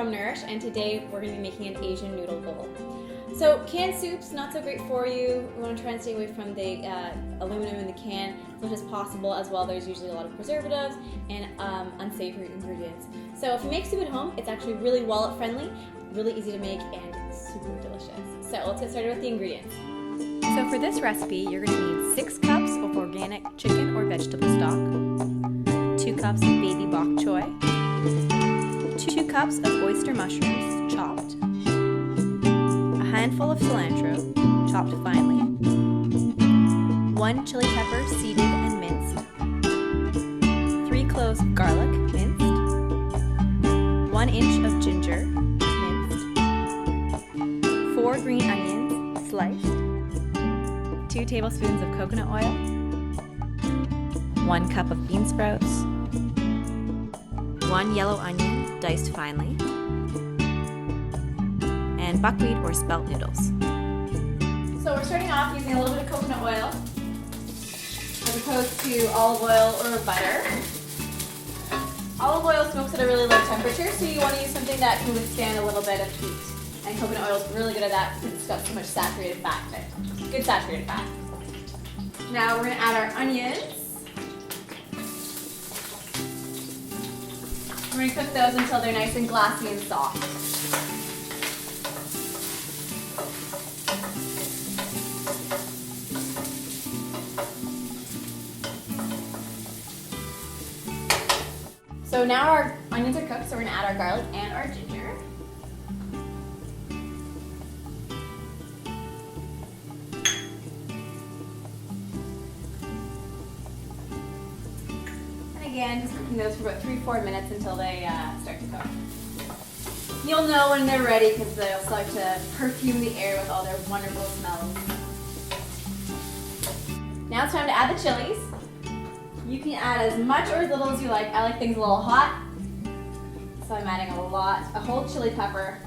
from Nourish, and today we're going to be making an Asian noodle bowl. So canned soup's not so great for you. We want to try and stay away from the aluminum in the can as much as possible. As well, there's usually a lot of preservatives and unsavory ingredients. So if you make soup at home, it's actually really wallet friendly, really easy to make, and super delicious. So let's get started with the ingredients. So for this recipe, you're going to need 6 cups of organic chicken or vegetable stock, 2 cups of baby bok choy, 2 cups of oyster mushrooms chopped, a handful of cilantro chopped finely, 1 chili pepper seeded and minced, 3 cloves of garlic minced, 1 inch of ginger minced, 4 green onions sliced, 2 tablespoons of coconut oil, 1 cup of bean sprouts, 1 yellow onion diced finely, and buckwheat or spelt noodles. So we're starting off using a little bit of coconut oil as opposed to olive oil or butter. Olive oil smokes at a really low temperature, so you want to use something that can withstand a little bit of heat. And coconut oil is really good at that because it's got so much saturated fat in it. Good saturated fat. Now we're going to add our onions. We're going to cook those until they're nice and glassy and soft. So now our onions are cooked, so we're going to add our garlic and our ginger. Again, just cooking those for about 3-4 minutes until they start to cook. You'll know when they're ready because they'll start to perfume the air with all their wonderful smells. Now it's time to add the chilies. You can add as much or as little as you like. I like things a little hot, so I'm adding a whole chili pepper.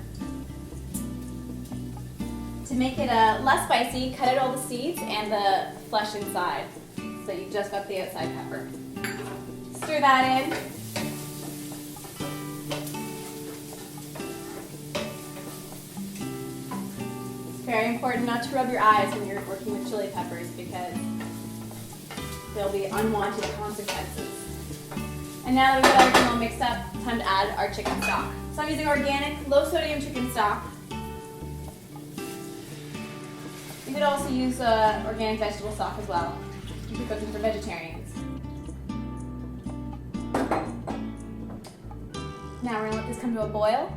To make it less spicy, cut out all the seeds and the flesh inside, so you've just got the outside pepper. Stir that in. It's very important not to rub your eyes when you're working with chili peppers because there'll be unwanted consequences. And now that we've got everything all mixed up, time to add our chicken stock. So I'm using organic, low sodium chicken stock. You could also use organic vegetable stock as well if you're cooking for vegetarians. Now we're going to let this come to a boil,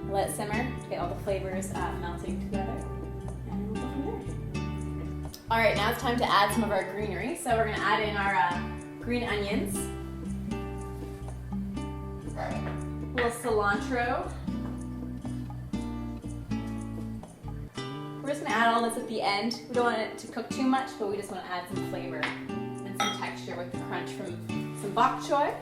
let it simmer to get all the flavors melting together, and we'll go from there. Alright, now it's time to add some of our greenery. So we're going to add in our green onions, a little cilantro. We're just going to add all this at the end. We don't want it to cook too much, but we just want to add some flavor and some texture with the crunch from some bok choy.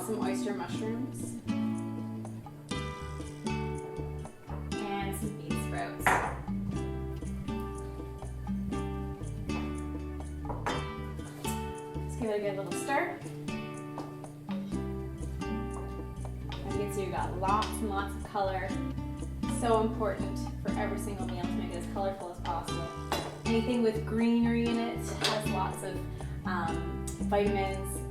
Some oyster mushrooms and some bean sprouts. Let's give it a good little stir. As you can see, we've got lots and lots of color. So important for every single meal to make it as colorful as possible. Anything with greenery in it has lots of vitamins,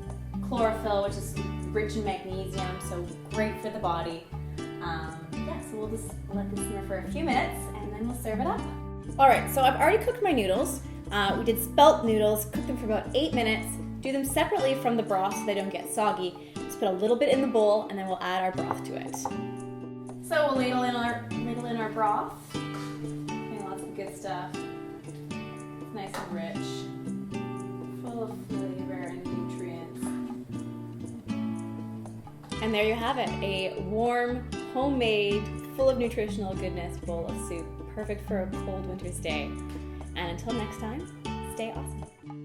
chlorophyll, which is rich in magnesium, so great for the body. So we'll just let this simmer for a few minutes and then we'll serve it up. Alright, so I've already cooked my noodles. We did spelt noodles, cooked them for about 8 minutes. Do them separately from the broth so they don't get soggy. Just put a little bit in the bowl and then we'll add our broth to it. So we'll ladle in our broth. And lots of good stuff. It's nice and rich, full of flavor and nutrients. And there you have it, a warm, homemade, full of nutritional goodness bowl of soup, perfect for a cold winter's day. And until next time, stay awesome.